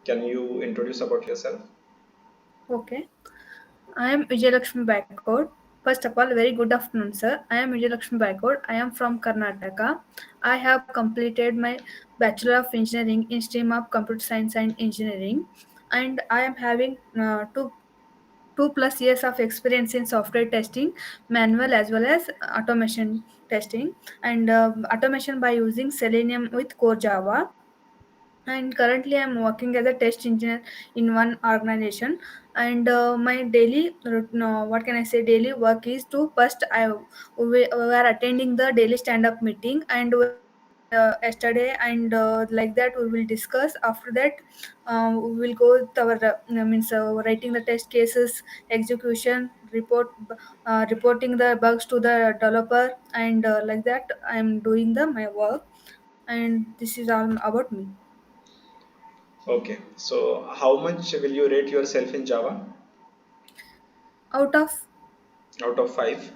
Can you introduce about yourself? Okay. I am Vijayalakshmi Baikod. First of all, very good afternoon, sir. I am Vijayalakshmi Baikod. I am from Karnataka. I have completed my Bachelor of Engineering in stream of Computer Science and Engineering, and I am having two plus years of experience in software testing, manual as well as automation testing, and automation by using Selenium with core Java. And currently I'm working as a test engineer in one organization. And my daily no, what can I say, daily work is to first we are attending the daily stand up meeting, and we are going yesterday, and like that we will discuss. After that we will go with our means writing the test cases, execution report, reporting the bugs to the developer, and like that I am doing the my work. And this is all about me. Okay, so how much will you rate yourself in Java Out of out of 5?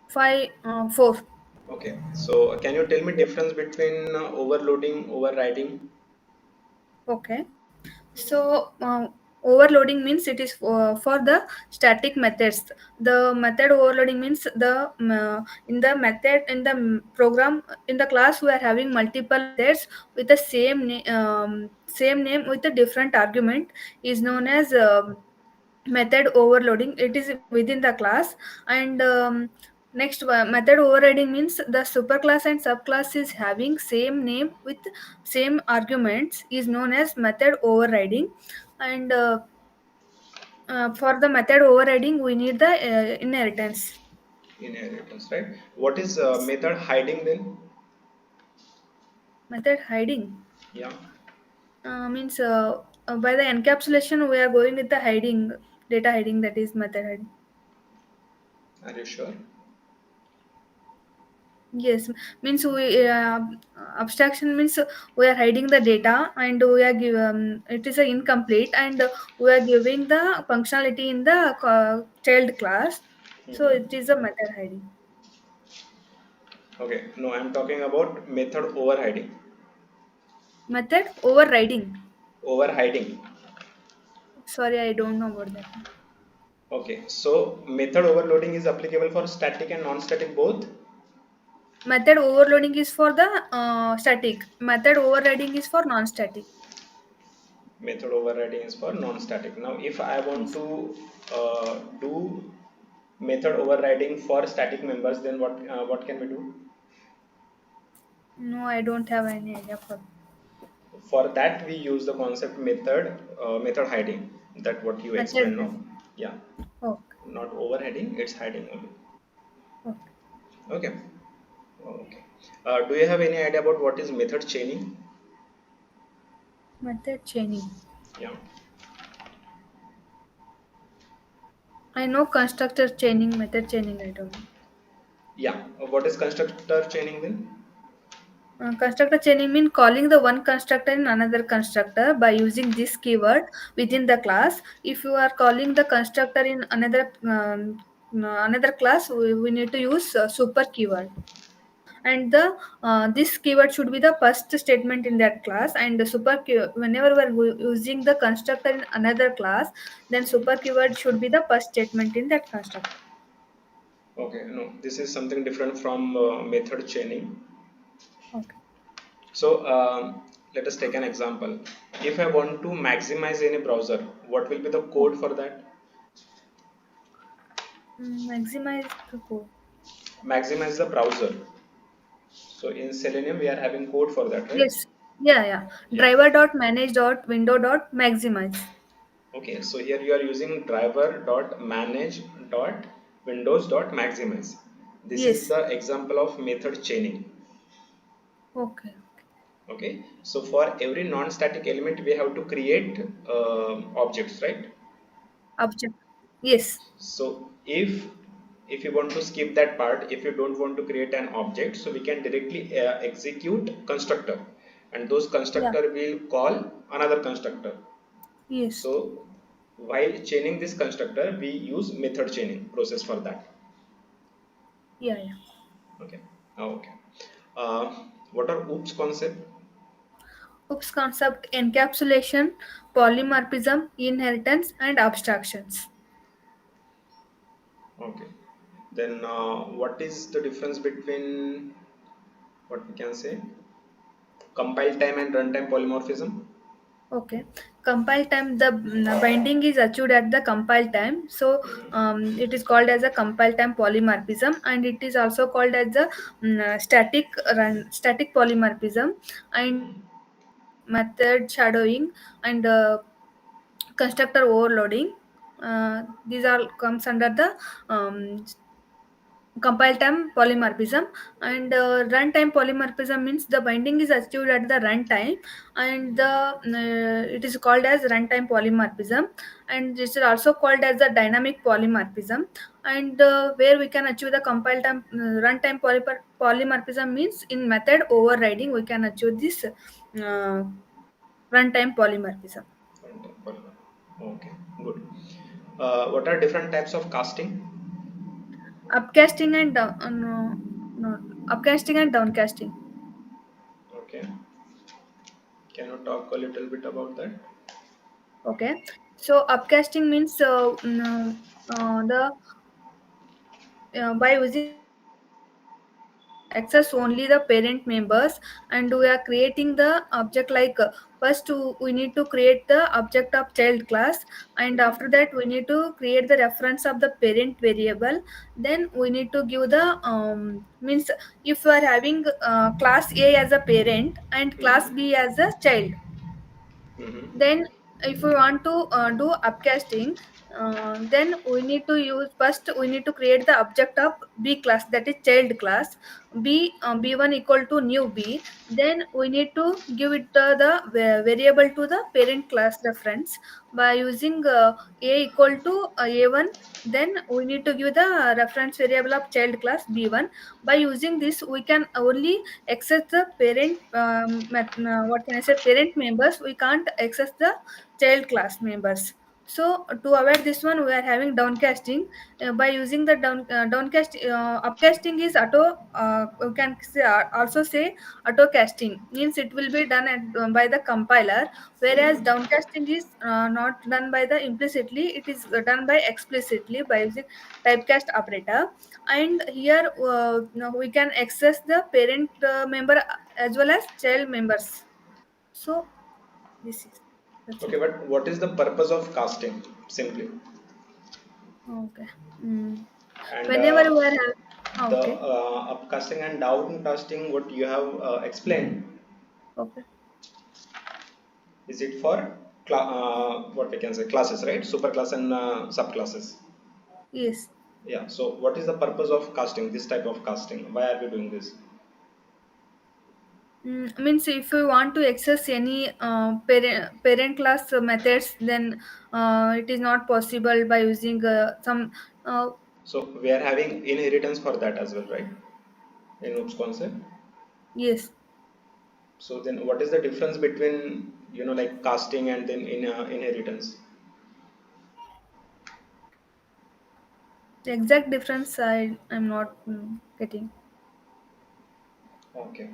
five, four. Okay, so can you tell me difference between overloading, overriding? Okay. So overloading means it is for the static methods. The method overloading means in the method in the program in the class we are having multiple methods with the same name with a different argument is known as method overloading. It is within the class. And next method overriding means the superclass and subclass is having same name with same arguments is known as method overriding. And for the method overriding we need the inheritance. Inheritance, right? What is Yes. method hiding then? Method hiding Yeah, means by the encapsulation we are going with the hiding, data hiding, that is method hiding. are you sure? Yes, means we abstraction means we are hiding the data, and we are it is a incomplete, and we are giving the functionality in the child class, so Mhm. it is a method hiding. Okay, no, I'm talking about method overhiding. Method overriding. Overhiding. Sorry, I don't know about that. Okay, so method overloading is applicable for static and non-static both. Method overloading is for the static. Method overriding is for non-static. Method overriding is for non-static. Now, if I want Yes. to do method overriding for static members, then what can we do? No, I don't have any idea for For that, we use the concept method hiding. That what you method explained now. hiding. Yeah, Okay. not overhiding; it's hiding only. Okay. Okay. Okay. Do you have any idea about what is method chaining? Method chaining. Yeah. I know constructor chaining, method chaining. I don't know. Yeah. What is constructor chaining then? Constructor chaining mean calling the one constructor in another constructor by using this keyword within the class. If you are calling the constructor in another class, we need to use super keyword. And the this keyword should be the first statement in that class. And the whenever we are using the constructor in another class, then super keyword should be the first statement in that constructor. Okay. No, this is something different from method chaining. Okay. So let us take an example. If I want to maximize any browser, what will be the code for that? Maximize the code. Maximize the browser. So in Selenium, we are having code for that, right? Yes. Yeah, yeah. Yeah. Driver dot manage dot window dot maximize. Okay. So here you are using driver.manage.windows.maximize. This is Yes. the example of method chaining. Okay. Okay. So for every non-static element, we have to create objects, right? Object. Yes. So if you want to skip that part, if you don't want to create an object, so we can directly execute constructor, and those Yeah. constructor will call another constructor. Yes. So while chaining this constructor, we use method chaining process for that. Yeah. Yeah. Okay. Okay. uh, what are oops concept? OOPS concept encapsulation, polymorphism, inheritance, and abstractions. Okay. Then what is the difference between what we can say compile time and runtime polymorphism? Okay. Compile time, the binding is achieved at the compile time. So it is called as a compile time polymorphism, and it is also called as the static polymorphism, and method shadowing, and constructor overloading. These all comes under the um, compile time polymorphism. And runtime polymorphism means the binding is achieved at the runtime, and the it is called as runtime polymorphism. And this is also called as the dynamic polymorphism. And where we can achieve the compile time runtime polymorphism means in method overriding we can achieve this runtime polymorphism. Runtime polymorphism. Okay, good. What are different types of casting? Upcasting and down no, upcasting and downcasting. Okay, can you talk a little bit about that? Okay, so upcasting means the by using upcasting we can access only the parent members, and we are creating the object like first we need to create the object of child class, and after that we need to create the reference of the parent variable. Then we need to give the means if we are having class A as a parent and class Mm-hmm. B as a child. Mm-hmm. Then if we want to do upcasting, then we need to use first we need to create the object of b class, that is child class. B1 equal to new b. Then we need to give it the variable to the parent class reference by using a equal to a1. Then we need to give the reference variable of child class b1. By using this we can only access the parent what can I say, parent members. We can't access the child class members. So to avoid this one we are having downcasting. By using the downcast, upcasting is auto, you can say, also say auto casting means it will be done by the compiler, whereas downcasting is not done by the implicitly, it is done by explicitly by using typecast operator. And here now we can access the parent member as well as child members. So this is, that's Okay, it. but what is the purpose of casting simply? Okay. Mm. And Whenever we are having, the okay. upcasting and downcasting, what you have explained, Okay. is it for what we can say classes, right? Superclass and subclasses. Yes. Yeah. So, what is the purpose of casting? This type of casting. Why are we doing this? Means if we want to access any parent class methods, then it is not possible by using some uh, So, we are having inheritance for that as well, right? In OOPS concept. yes. So, then what is the difference between like casting and then inheritance? The exact difference I'm not getting. Okay.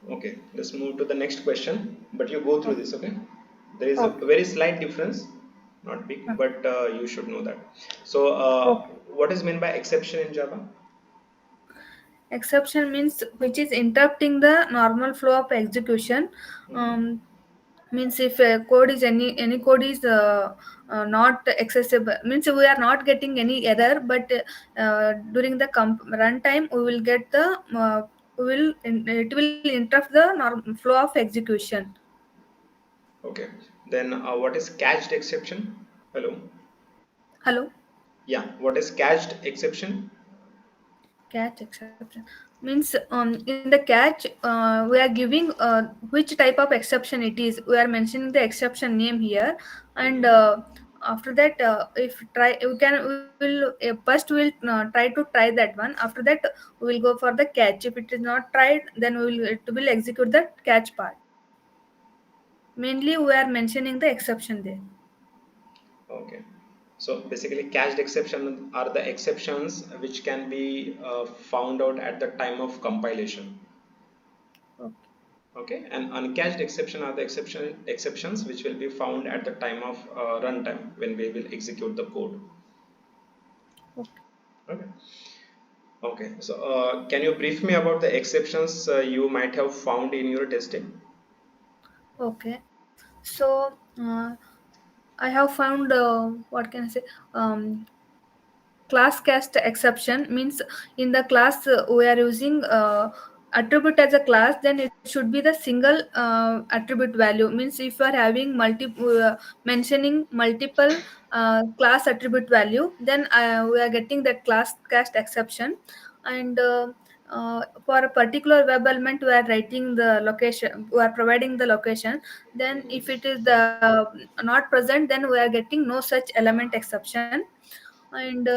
Okay, let's move to the next question. But you go through Okay. this, okay? There is a Okay. very slight difference, not big, Okay. but you should know that. So, Okay. what is meant by exception in Java? Exception means which is interrupting the normal flow of execution. Mhm. Um, means if a code is any code is not accessible, means we are not getting any error, but during the runtime we will get the it will interrupt the flow of execution. Okay, then what is cached exception? Hello? Hello. Yeah, what is cached exception? Catch exception means in the catch we are giving which type of exception it is. We are mentioning the exception name here, and after that if try we will first we'll try to try that one. After that we will go for the catch. If it is not tried, then it will execute the catch part. Mainly we are mentioning the exception there. Okay, so basically, cached exception are the exceptions which can be found out at the time of compilation. Okay. Okay, and uncatched exception are the exceptions which will be found at the time of runtime when we will execute the code. Okay. Okay. Okay. So can you brief me about the exceptions you might have found in your testing? Okay. So I have found what can I say? Class cast exception means in the class we are using attribute as a class, then it should be the single attribute value. Means if you are having mentioning multiple class attribute value, then we are getting that class cast exception. And for a particular web element we are writing the location, we are providing the location, then if it is the not present, then we are getting no such element exception. And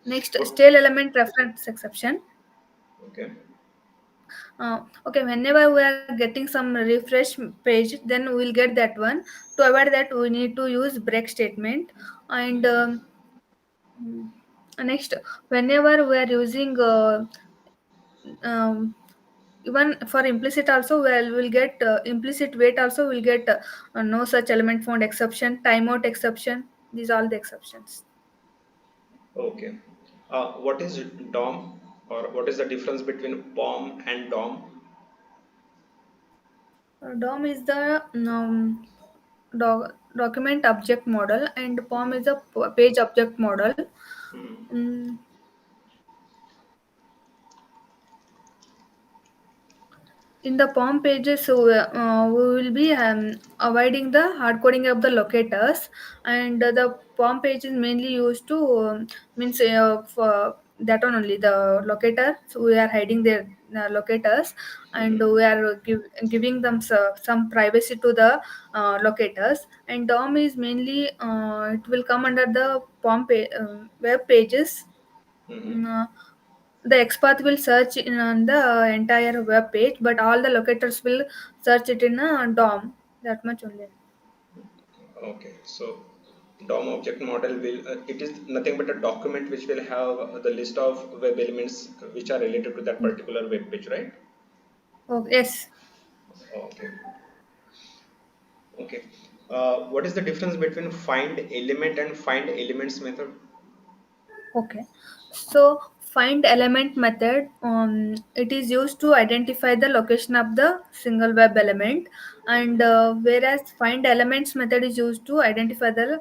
next, What? stale element reference exception. Okay. Okay, whenever we are getting some refresh page, then we will get that one. To avoid that, we need to use break statement. And mm, next, whenever we are using um, even for implicit also, we'll get implicit wait also will get no such element found exception, timeout exception. These are all the exceptions. Okay. What is DOM, or what is the difference between POM and DOM? DOM is the document object model, and POM is a page object model. Hmm. Mm, in the POM pages, so we will be avoiding the hard coding of the locators, and the POM page is mainly used to means for that one only the locator. So we are hiding their locators, and Hmm. we are giving them some privacy to the locators. And DOM is mainly it will come under the web pages. Hmm. Mm, the expert will search on the entire web page, but all the locators will search it in a DOM. That much only. Okay. So DOM object model will it is nothing but a document which will have the list of web elements which are related to that particular web page, right? Oh, yes. Okay. Okay. What is the difference between find element and find elements method? Okay. So find element method, it is used to identify the location of the single web element, and whereas find elements method is used to identify the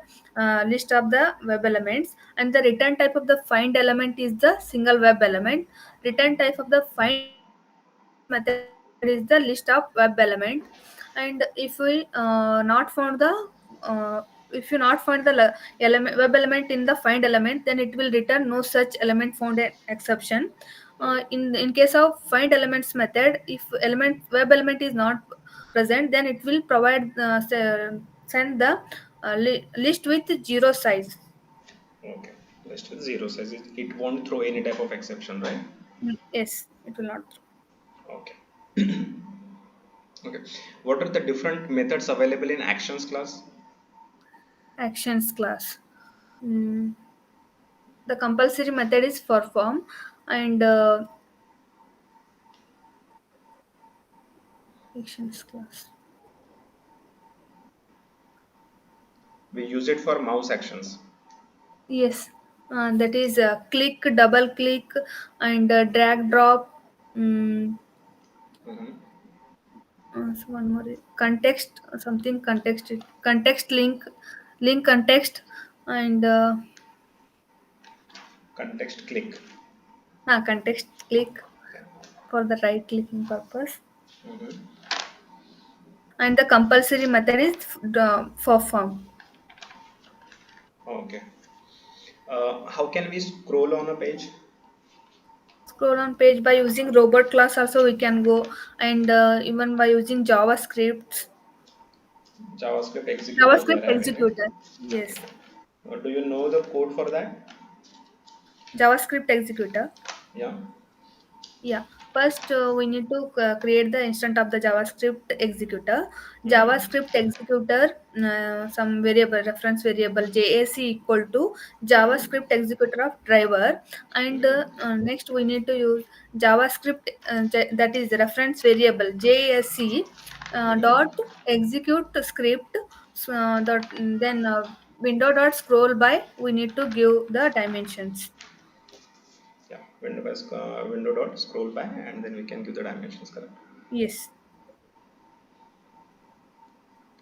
list of the web elements, and the return type of the find element is the single web element. Return type of the find element method is the list of web element. And if you not found the web element in the find element, then it will return no such element found an exception. Okay. In case of find elements method, if element web element is not present, then it will provide send the list with zero size. Okay. List with zero says it won't throw any type of exception, right? Yes, it will not throw. Okay. Okay. What are the different methods available in actions class? Actions class. Mm, the compulsory method is perform, and actions class. We use it for mouse actions. Yes, that is click, double click, and drag drop. Mm, Hmm. so one more context, something context link, link context, and Context click. context click Okay. for the right clicking purpose. Hmm. And the compulsory method is for form. Okay. How can we scroll on a page? Scroll on page by using robot class also we can go, and even by using JavaScript. JavaScript executor we are JavaScript having, right? executor. Yes, Okay. Do you know the code for that? JavaScript executor. Yeah. Yeah. First, we need to create the instance of the JavaScript executor. Mm-hmm. JavaScript executor, some variable, reference variable JAC equal to JavaScript executor of driver. And next, we need to use JavaScript, that is reference variable JAC dot execute script. Then window dot scroll by, we need to give the dimensions. Yeah, window dot scroll by, and then we can give the dimensions, correct? Yes.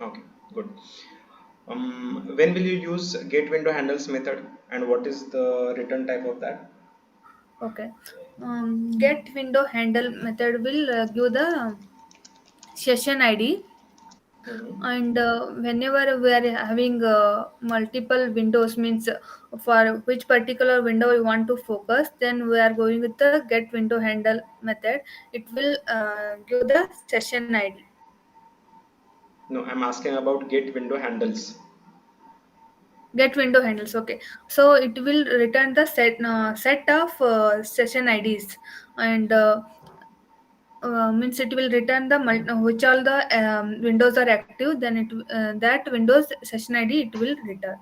Okay, good. When will you use get window handles method, and what is the return type of that? Okay. Get window handle method will give the session ID, Mm-hmm. and whenever we are having multiple windows, means for which particular window we want to focus, then we are going with the get window handle method. It will give the session ID. No, I'm asking about get window handles. Get window handles. Okay, so it will return the set of session IDs, and means it will return the which all the windows are active, then that windows session ID it will return.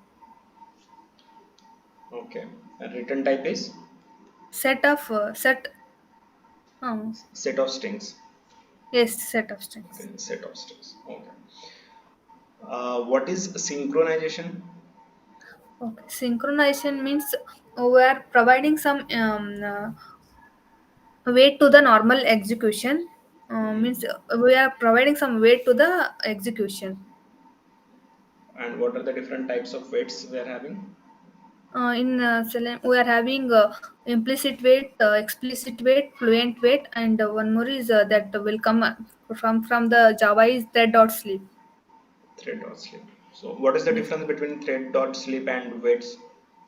Okay, and return type is Set of set set of strings. Yes, set of strings. Okay, set of strings. Okay. What is synchronization? Okay, synchronization means we are providing some weight to the normal execution. Means Mm-hmm. we are providing some weight to the execution. And what are the different types of weights we are having? In Selenium, we are having implicit weight, explicit weight, fluent weight, and one more is that will come from the Java is thread dot sleep. Thread dot sleep. So, what is the Yes. difference between thread dot sleep and weights?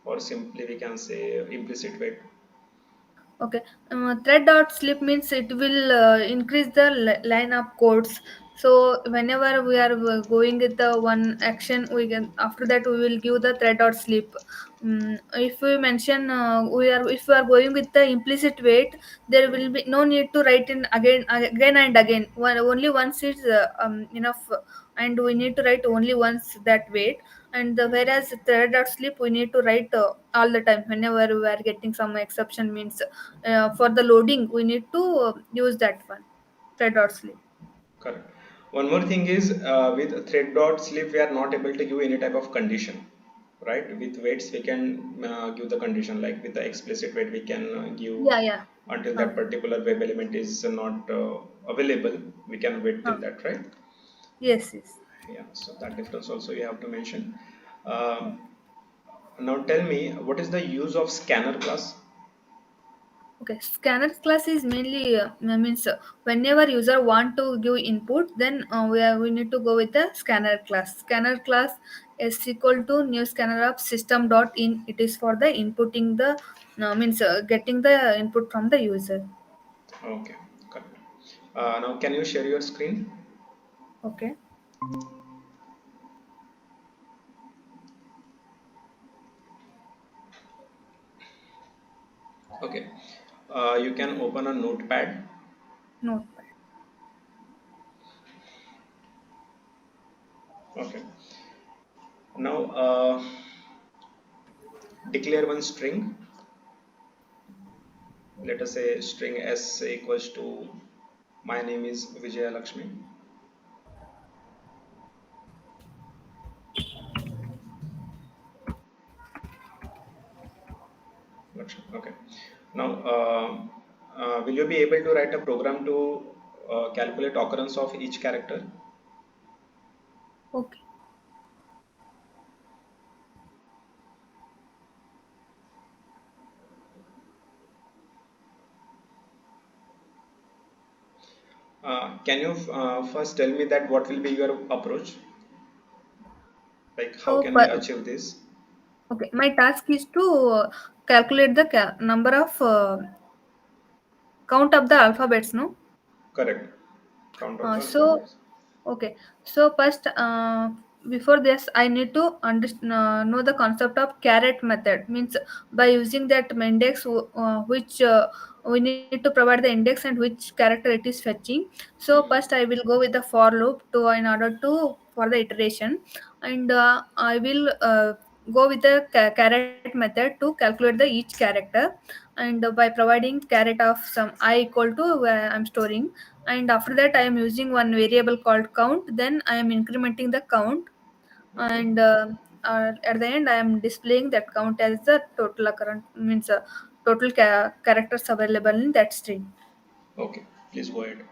Or simply we can say implicit weight. Okay. Thread dot sleep means it will increase the line of codes. So whenever we are going with the one action, we can after that we will give the thread dot sleep. If we mention we are if we are going with the implicit weight, there will be no need to write in again and again. Only once is enough, and we need to write only once that weight. And whereas thread dot sleep we need to write all the time whenever we are getting some exception, means for the loading we need to use that one, thread dot sleep. Correct. One more thing is with thread dot sleep, we are not able to give any type of condition, right? With weights, we can give the condition, like with the explicit weight, we can give Yeah, yeah. until uh, that particular web element is not available. We can wait uh, till that, right? yes, yes. Yeah. So that difference also you have to mention. Now tell me, what is the use of scanner class? Okay, scanner class is mainly means whenever user want to give input, then we need to go with the scanner class. Scanner class is equal to new scanner of system dot in. It is for the inputting the means getting the input from the user. Okay, correct. Now can you share your screen? Okay. Okay. You can open a notepad. Notepad. Okay. Now declare one string. Let us say string s equals to my name is Vijaya Lakshmi. Lakshmi. Okay. Now, will you be able to write a program to calculate occurrence of each character? Okay. Can you first tell me that what will be your approach? Like, how So, can we achieve this? okay, my task is to calculate the number of count of the alphabets, no? Correct. Count of the So alphabets. okay, so first before this I need to know the concept of caret method. Means by using that index which we need to provide the index and which character it is fetching. So first I will go with the for loop to in order to for the iteration, and I will go with the caret method to calculate the each character, and by providing caret of some I equal to where I'm storing, and after that I am using one variable called count, then I am incrementing the count, Okay. and at the end I am displaying that count as the total occurrence, means total characters available in that string. Okay. Please go ahead.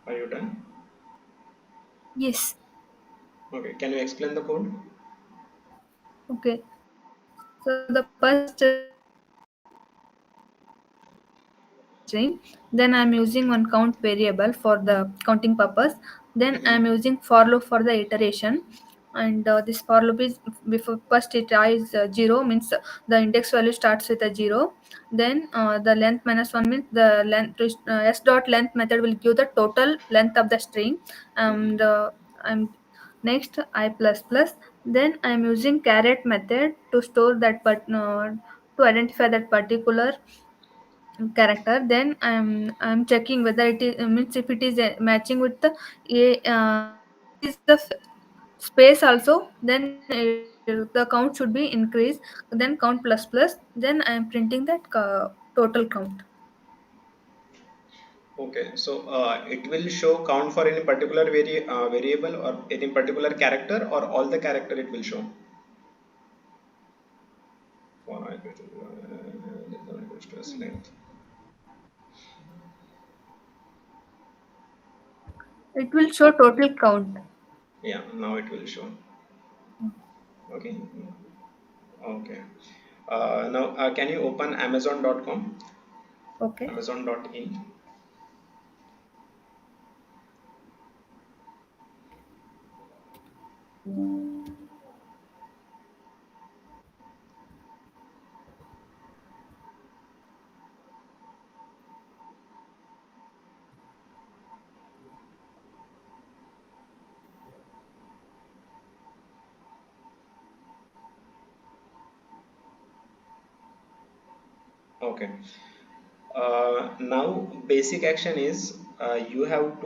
Are you done? Yes. Okay. Can you explain the code? Okay. So the first string, then I'm using one count variable for the counting purpose. Then I'm using for loop for the iteration, and this for loop is before first it is 0, means the index value starts with a 0. Then the length minus 1 means the length s dot length method will give the total length of the string, and I'm next I plus plus, then I'm using caret method to store that to identify that particular character. Then I'm checking whether it is means if it is matching with the if it is the space also, then the count should be increased, then count plus plus, then I am printing that total count. Okay, so it will show count for any particular variable or any particular character, or all the character it will show. For I equals to equals to s length. It will show total count. Yeah, now it will show. Okay, okay. Now, can you open Amazon.com? Okay. Amazon.in. Okay. Now basic action is you have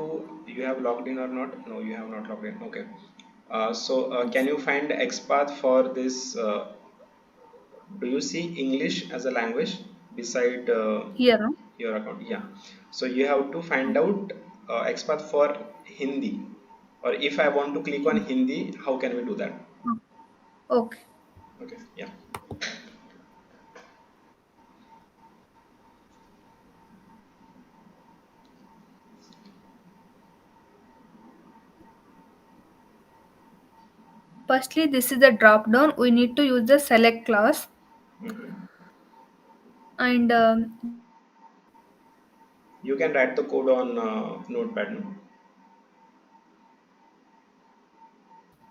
logged in or not? No, you have not logged in. Okay. So can Yes. you find XPath for this? Do you see English as a language beside Here, no? your account? Yeah. So you have to find out XPath for Hindi. Or if I want to click on Hindi, how can we do that? Okay. Okay. Yeah. Firstly, this is the drop down. We need to use the select class Mhm. and You can write the code on Notepad. No?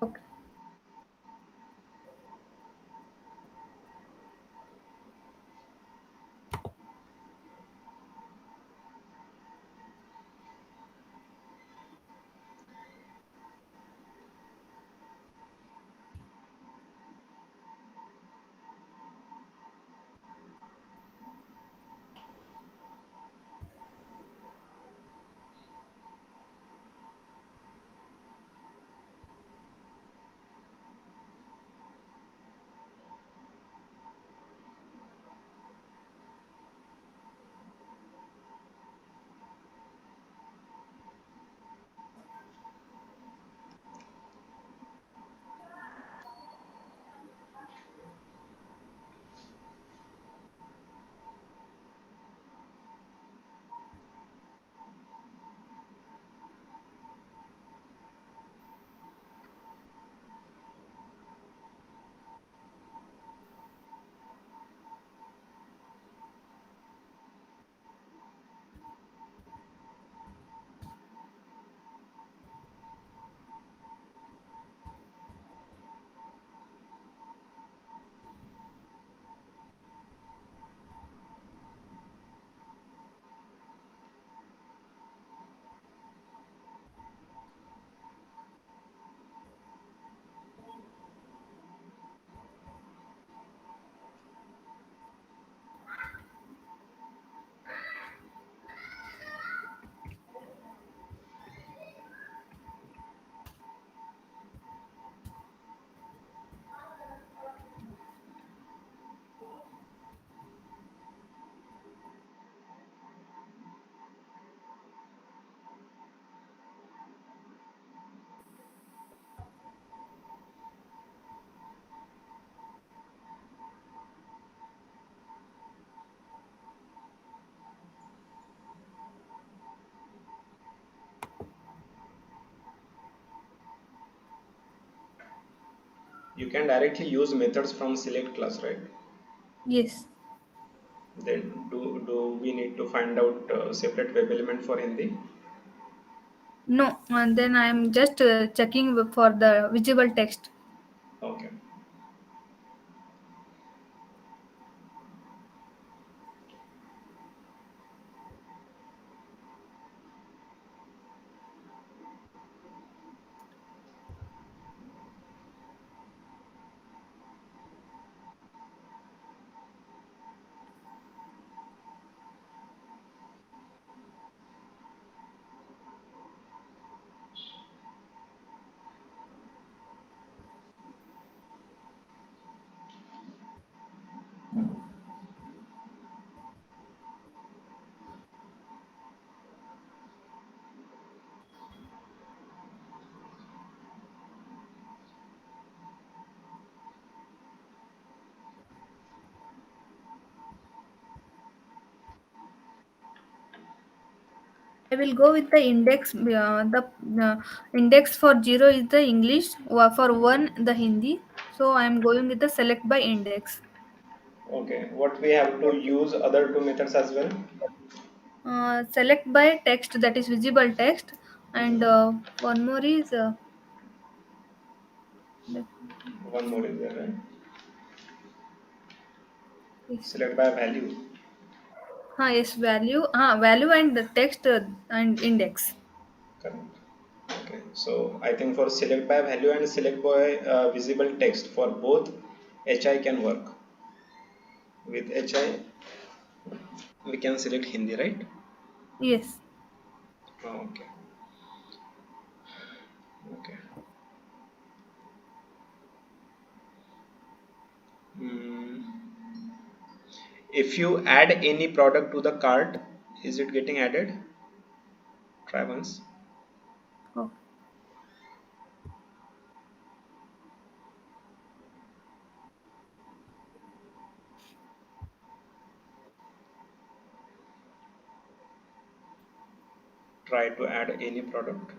okay. You can directly use methods from select class, right? Yes. Then do we need to find out separate web element for Hindi? No, and then I am just checking for the visible text. Okay. I will go with the index. Index for zero is the English, for one the Hindi. So I am going with the select by index. Okay, what we have to use other two methods as well. Select by text, that is visible text, and Mhm. one more is One more is there, right? yes, Select by value. yes, value, value and the text and index. Correct. Okay, so I think for select by value and select by visible text for both, HI can work. With HI, we can select Hindi, right? Yes, Okay, okay. Hmm. If you add any product to the cart, is it getting added? Try once. oh, Try to add any product.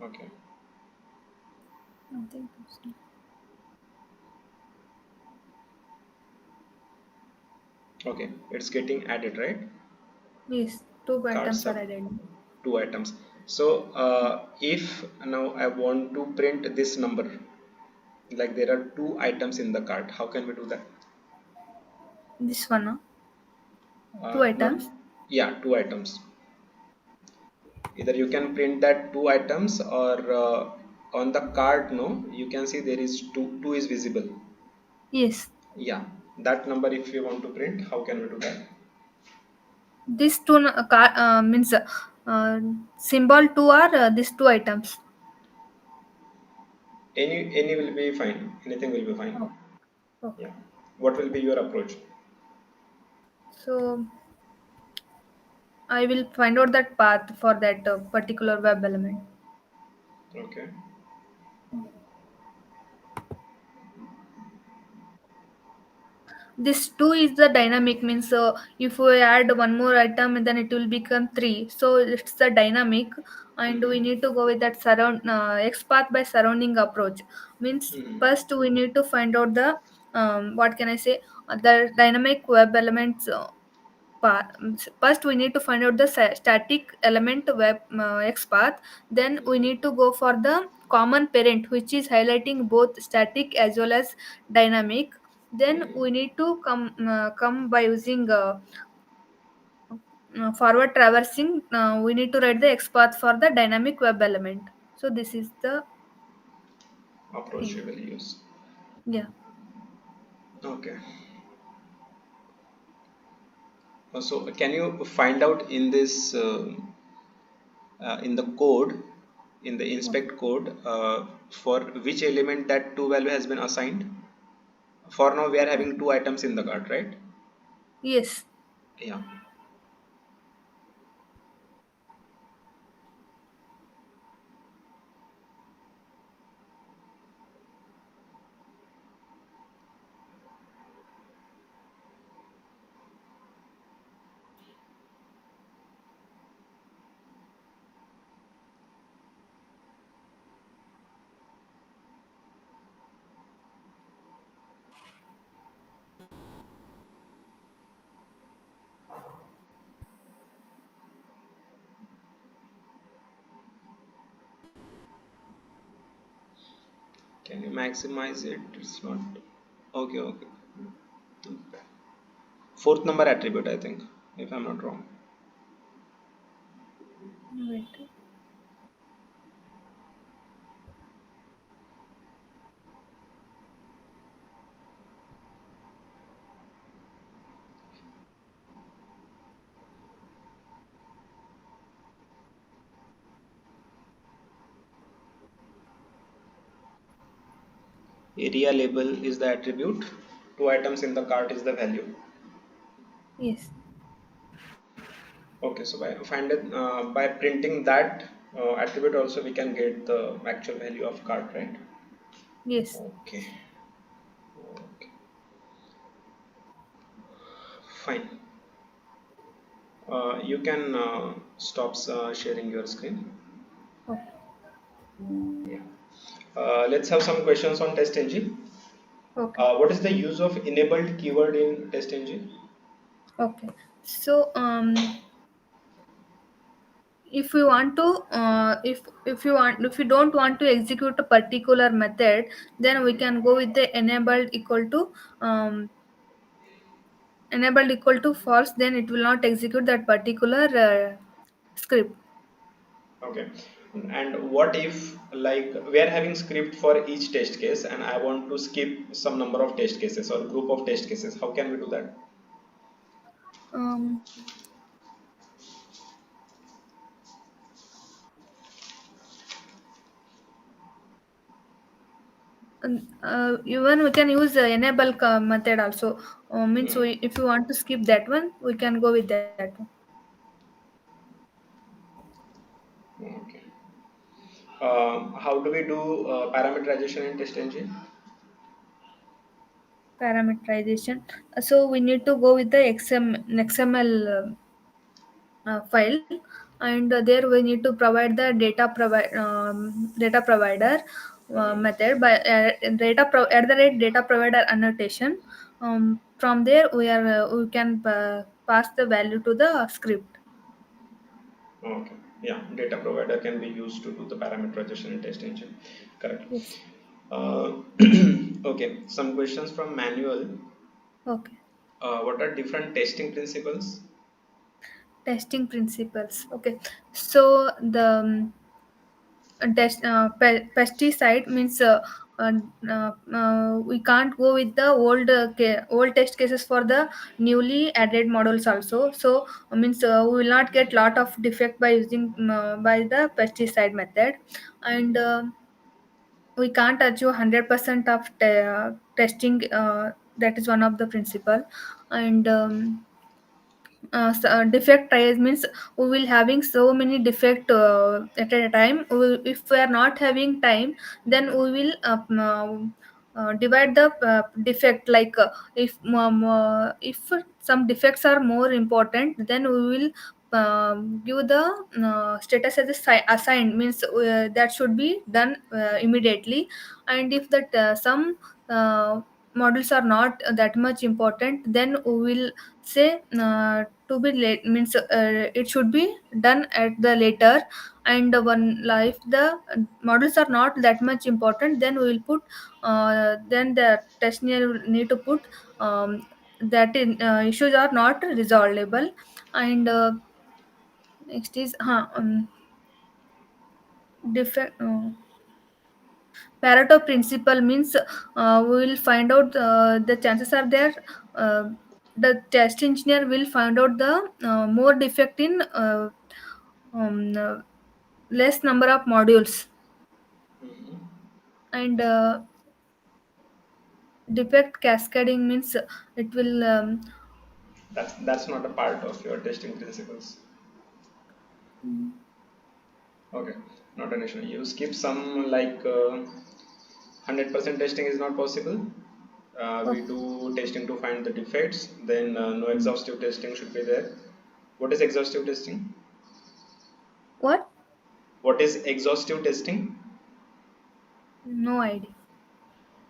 Okay. nothing to see. Okay, it's getting added, right? Yes, two Cart items are sub added. two items. So if now I want to print this number, like there are two items in the cart, how can we do that? This one, two No, items. yeah, two items. Either you can print that two items or on the cart, no, you can see there is two is visible. Yes, Yeah, that number if you want to print, how can we do that? these two means symbol two are these two items. Any will be fine. Anything will be fine. Oh, okay. Yeah. What will be your approach? So I will find out that path for that particular web element. Okay. This two is the dynamic, means if we add one more item then it will become three. So it's the dynamic, and we Mm-hmm. need to go with that surround X path by surrounding approach. Means Mm-hmm. first we need to find out the what can I say, the dynamic web elements. First we need to find out the static element web X path. Then we Mm-hmm. need to go for the common parent, which is highlighting both static as well as dynamic. Then Mm-hmm. we need to come by using forward traversing. We need to write the X path for the dynamic web element. So this is the Approach you thing. will use. Yeah. Okay. So can you find out in this in the code, in the Okay. inspect code, for which element that two value has been assigned? For now, we are having two items in the cart, right? Yes. Yeah. Can you maximize it? It's not. Okay, okay. Fourth number attribute, I think, if I'm not wrong. Wait. Area label is the attribute. Two items in the cart is the value. Yes. Okay, so by find it by printing that attribute also we can get the actual value of cart, right? Yes. Okay, okay, fine. You can stop sharing your screen. Okay. Yeah. Let's have some questions on TestNG. Okay. What is the use of enabled keyword in TestNG? Okay. So if we want to if you don't want to execute a particular method, then we can go with the enabled equal to false, then it will not execute that particular script. Okay. And what if like we are having script for each test case and I want to skip some number of test cases or group of test cases? How can we do that? um, Even we can use the enable method also. Means Hmm. if you want to skip that one, we can go with that one. Okay. How do we do parameterization in TestNG? Parameterization. So we need to go with the XML file, and there we need to provide the data provider method by at the rate data provider annotation. From there we can pass the value to the script. Okay. Yeah, data provider can be used to do the parameterization in TestNG. Correct. Yes. Uh, okay. Some questions from manual. Okay. What are different testing principles? Testing principles. Okay. So the pesticide means uh, we can't go with the old test cases for the newly added models also. So means we will not get lot of defect by using by the pesticide method. And we can't achieve 100% of testing. That is one of the principle. And defect triage means we will having so many defect at a time. If we are not having time, then we will divide the defect, like if some defects are more important, then we will give the status as a assigned, means that should be done immediately. And if that some models are not that much important, then we will say to be late, means it should be done at the later. And one if the models are not that much important, then we will put then the test engineer will need to put that issues are not resolvable. And next is defect Pareto principle means we will find out the chances are there. Uh, the test engineer will find out the more defect in um, uh, less number of modules. Mhm. And defect cascading means it will That's not a part of your testing principles. Okay, not an issue. You skip some like 100% testing is not possible. We oh, do testing to find the defects. Then no exhaustive testing should be there. What is exhaustive testing? what? What is exhaustive testing? No idea.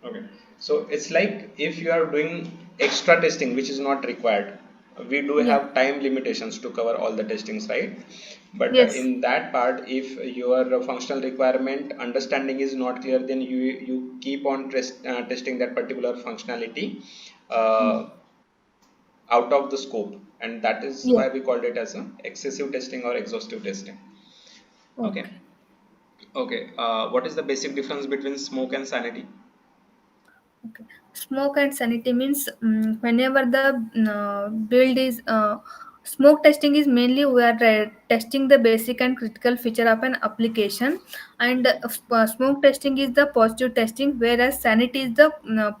Okay, so it's like if you are doing extra testing which is not required, we do Yeah. have time limitations to cover all the testings, right? But Yes. in that part, if your functional requirement understanding is not clear, then you keep on testing that particular functionality uh, out of the scope, and that is Yeah. why we called it as a excessive testing or exhaustive testing. Okay, Okay. okay. What is the basic difference between smoke and sanity? Okay. Smoke and sanity means whenever the build is smoke testing is mainly we are testing the basic and critical feature of an application. And smoke testing is the positive testing, whereas sanity is the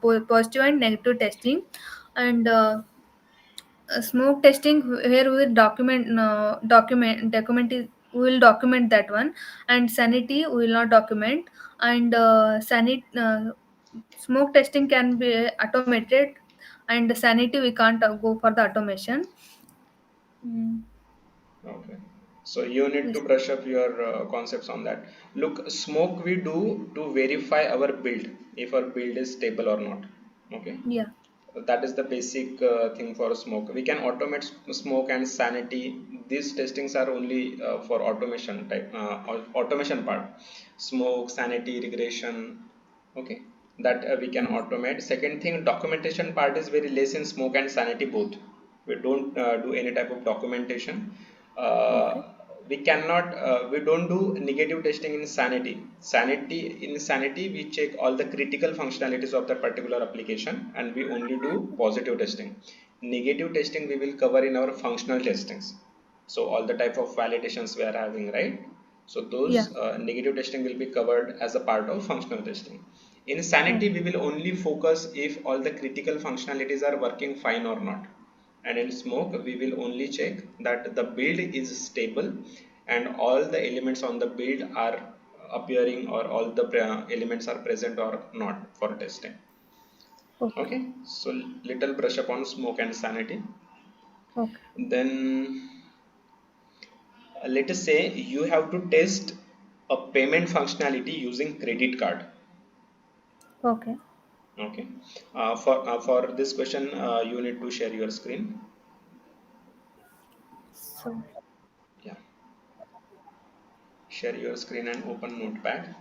positive and negative testing. And smoke testing where we document is we will document that one. And sanity we will not document. And smoke testing can be automated, and sanity we can't go for the automation. Mm. Okay. So you need to Yes. brush up your concepts on that. Look, smoke we do to verify our build, if our build is stable or not. Okay. Yeah. That is the basic thing for smoke. We can automate smoke and sanity. These testings are only for automation type, automation part. Smoke, sanity, regression. Okay, that we can Yes. automate. Second thing, documentation part is very less in smoke and sanity both. We don't do any type of documentation. Okay. We cannot we don't do negative testing in sanity. We check all the critical functionalities of that particular application, and we only do positive testing. Negative testing we will cover in our functional testings. So all the type of validations we are having, right? So Yeah. those negative testing will be covered as a part of functional testing. In sanity Okay. we will only focus if all the critical functionalities are working fine or not, and in smoke we will only check that the build is stable and all the elements on the build are appearing, or all the elements are present or not for testing. Okay. Okay, so little brush up on smoke and sanity. Okay. Then let us say you have to test a payment functionality using credit card. Okay. Okay, for this question you need to share your screen. So, Yeah, share your screen and open notepad.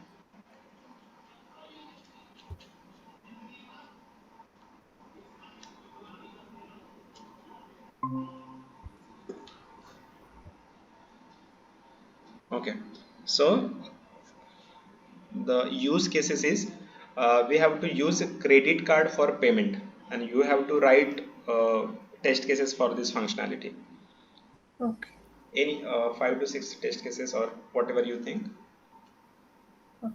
Okay, so the use cases is we have to use a credit card for payment, and you have to write test cases for this functionality. okay. Any 5 to 6 test cases or whatever you think. Okay.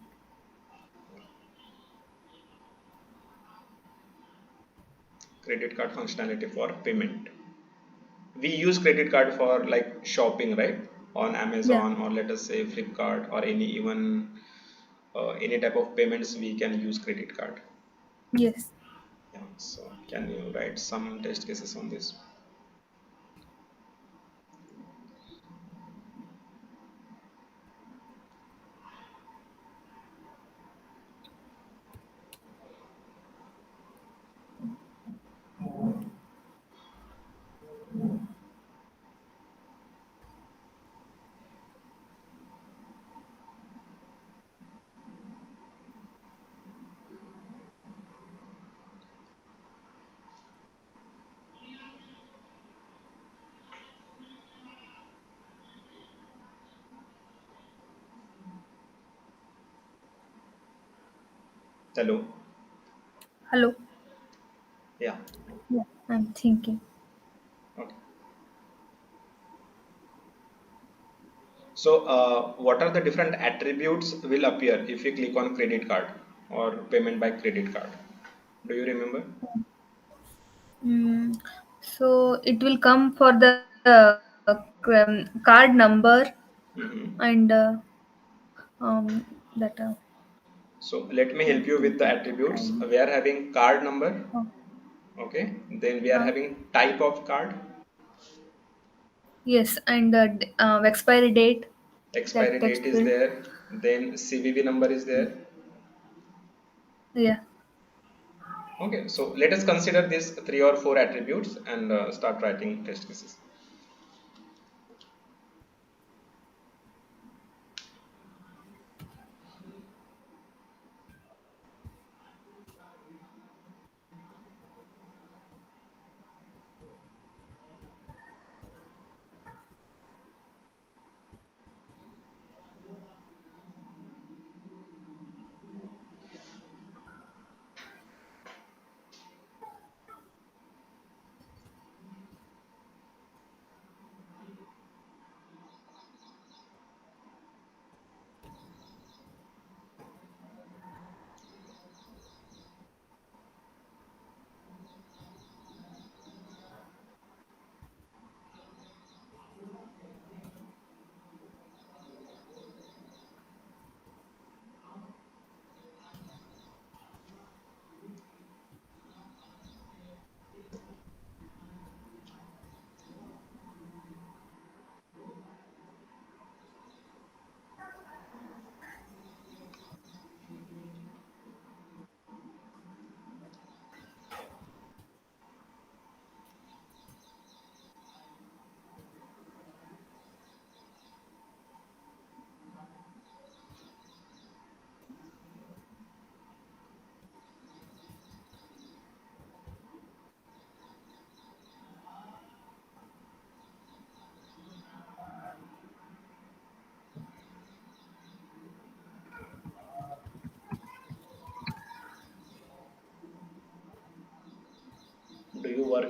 Credit card functionality for payment. We use credit card for like shopping, right? On Yeah. Amazon, or let us say Flipkart, or any even any type of payments we can use credit card. Yes. Yeah, so can you write some test cases on this? Hello. Hello. Yeah. Yeah. I'm thinking. Okay. So, what are the different attributes will appear if you click on credit card or payment by credit card? Do you remember? Mm, so it will come for the card number Hmm. and that So, let me help I'm you with the thinking. attributes. And We are having card number. oh, Okay. Then we are uh, having type of card, yes, and expiry date. expiry That date text is field. there. Then CVV number is there. Yeah. Okay. So, let us consider these 3 or 4 attributes and start writing test cases.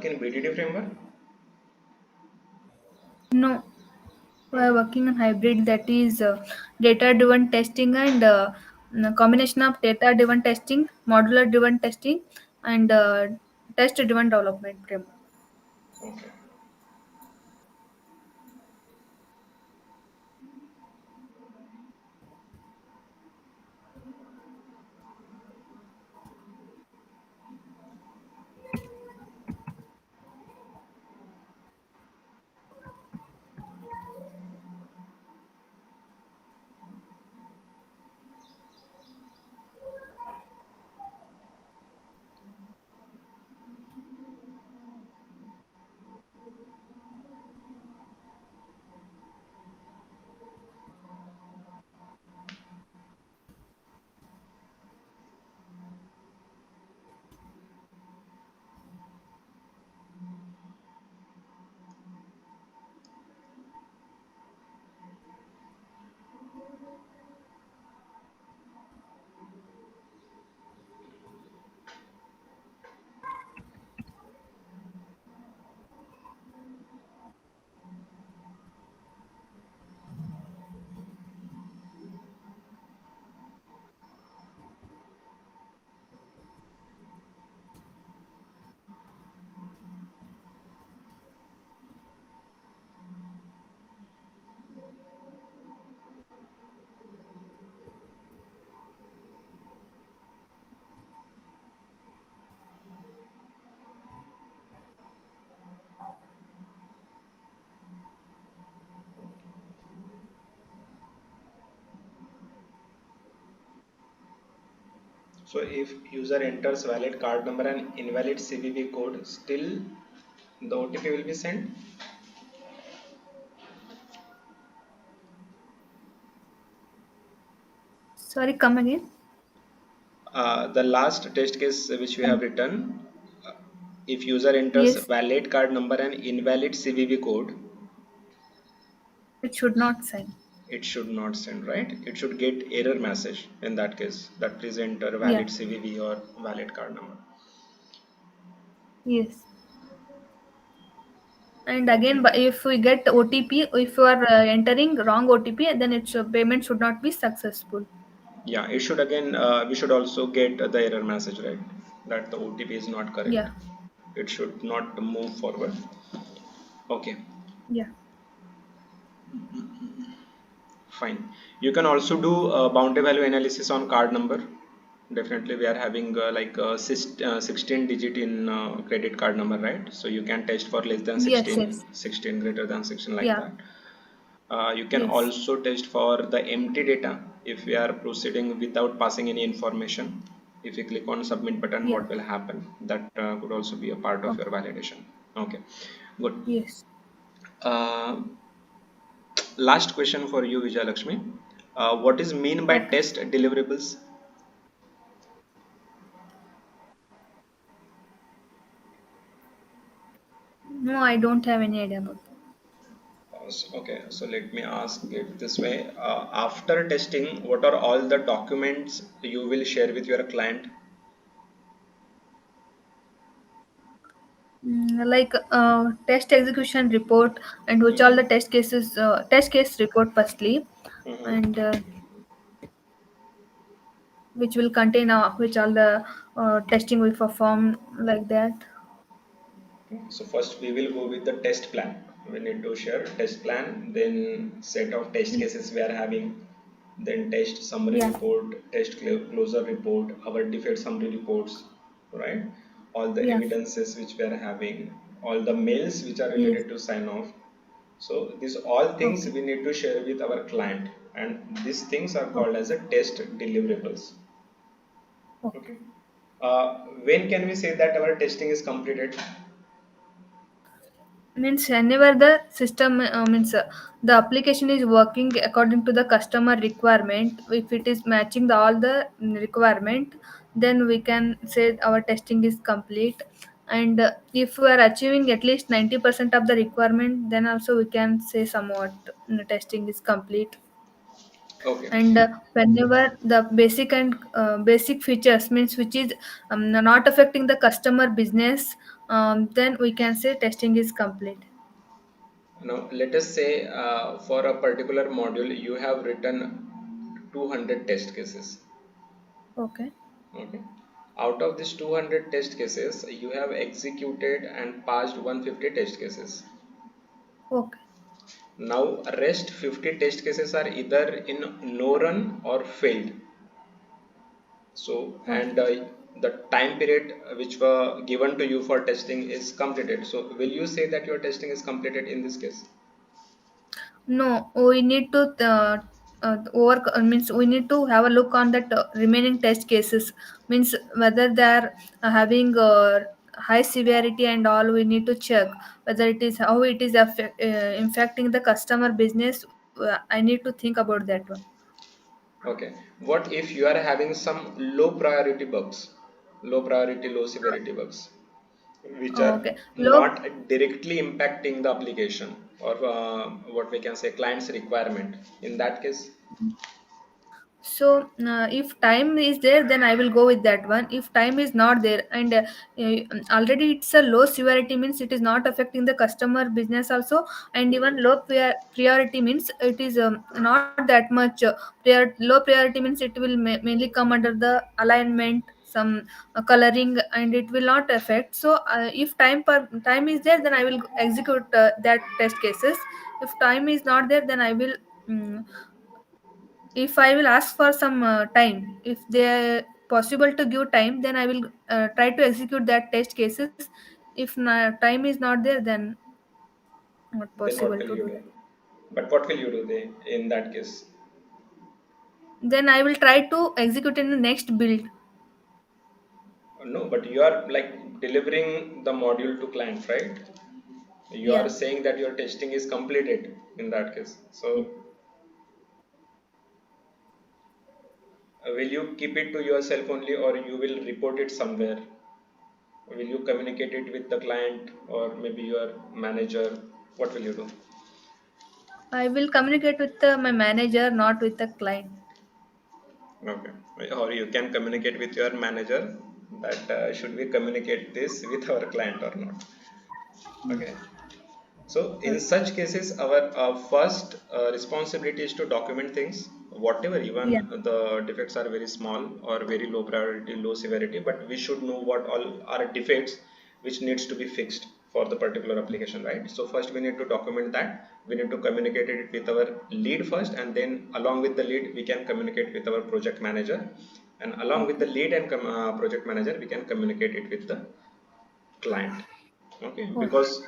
work in BDD framework? No, we are Okay. working on hybrid, that is data-driven testing and combination of data-driven testing, modular-driven testing, and test-driven development framework. Okay. So if user enters valid card number and invalid CVV code, still the OTP will be sent. Sorry, come again. The last test case which we have written, uh, if user enters Yes, valid card number and invalid CVV code, it should not sign. it should not send, right? It should get error message in that case that please enter Yeah. valid CVV or valid card number. Yes. And again, Okay. if we get OTP, if you are entering wrong OTP, then its payment should not be successful. Yeah, it should again, we should also get the error message, right? That the OTP is not correct. Yeah. It should not move forward. Okay, Yeah. fine. You can also do boundary value analysis on card number. Definitely, we are having 16 digit in credit card number, right? So you can test for less than Yes. 16, Yes. 16 greater than 16 like Yeah. that. You can Yes. also test for the empty data if we are proceeding without passing any information. If you click on submit button, Yeah. what will happen? That could also be a part of your Okay. validation. Okay, good. Yes. Uh, Last question for you, Vijay Lakshmi. What is mean by Okay. test deliverables? No, I don't have any idea about that. Okay, so let me ask it this way. After testing, what are all the documents you will share with your client? Like test execution report and which all the Mhm. test cases, test case report firstly, and Mhm. which will contain which all the testing we perform, like that. So first we will go with the test plan. We need to share test plan, then set of test Mm, cases we are having, then test summary yeah. report, test closure report, our defect summary reports, right? All the Yeah. evidences which we are having, all the mails which are Yes. related to sign off. So these all things Okay. we need to share with our client, and these things are called Okay. as a test deliverables. Okay. Okay. When can we say that our testing is completed? Means whenever the system means the application is working according to the customer requirement, if it is matching all the requirement, then we can say our testing is complete. And if we are achieving at least 90% of the requirement, then also we can say somewhat testing is complete. Okay. And whenever the basic and basic features means which is not affecting the customer business, then we can say testing is complete. Now, let us say for a particular module, you have written 200 test cases. Okay. Okay. Out of these 200 test cases, you have executed and passed 150 test cases. Okay. Now, rest 50 test cases are either in no run or failed. So, and Okay. the time period which were given to you for testing is completed. So, will you say that your testing is completed in this case? No, we need to means we need to have a look on that remaining test cases, means whether they are having high severity and all. We need to check whether it is how it is impacting the customer business. I need to think about that one. Okay. What if you are having some low priority bugs, low priority, low severity bugs, which are Okay. not directly impacting the application or what we can say client's requirement? In that case, So if time is there, then I will go with that one. If time is not there, and already it's a low severity, means it is not affecting the customer business also, and even low priority means it is not that much low priority means it will mainly come under the alignment, some coloring, and it will not affect. So if time is there, then I will execute that test cases. If time is not there, then I will. mm if I will ask for some time, if they possible to give time, then I will try to execute that test cases. If time is not there, then not then what possible will to you do do? that. But what will you do in that case? Then I will try to execute in the next build. No, but you are like delivering the module to client, right? You are Yeah. saying that your testing is completed in that case. So, will you keep it to yourself only, or you will report it somewhere? Will you communicate it with the client or maybe your manager? What will you do? I will communicate with my manager, not with the client. Okay. Or you can communicate with your manager that should we communicate this with our client or not? Okay. So in Okay. such cases, our first responsibility is to document things, whatever, Yeah. even the defects are very small or very low priority, low severity, but we should know what all are defects which needs to be fixed for the particular application, right? So first we need to document that. We need to communicate it with our lead first, and then along with the lead, we can communicate with our project manager, and along with Okay. the lead and project manager, we can communicate it with the client. Okay, Okay. because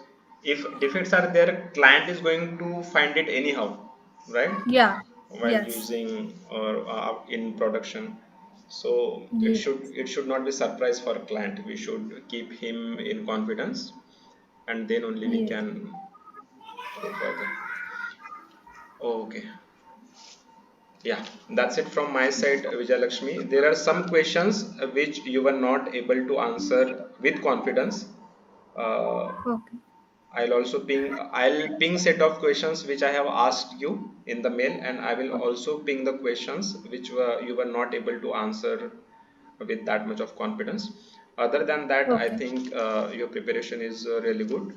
if defects are there, client is going to find it anyhow, right? Yeah. While Yes. using or in production. So Yes. it should not be surprise for client. We should keep him in confidence, and then only we Yes. can go further. Okay. Yeah, that's it from my side, Vijay Lakshmi. There are some questions which you were not able to answer with confidence. uh, Okay. I'll ping set of questions which I have asked you in the mail, and I will Okay. also ping the questions which you were not able to answer with that much of confidence. Other than that, I Okay. think your preparation is really good.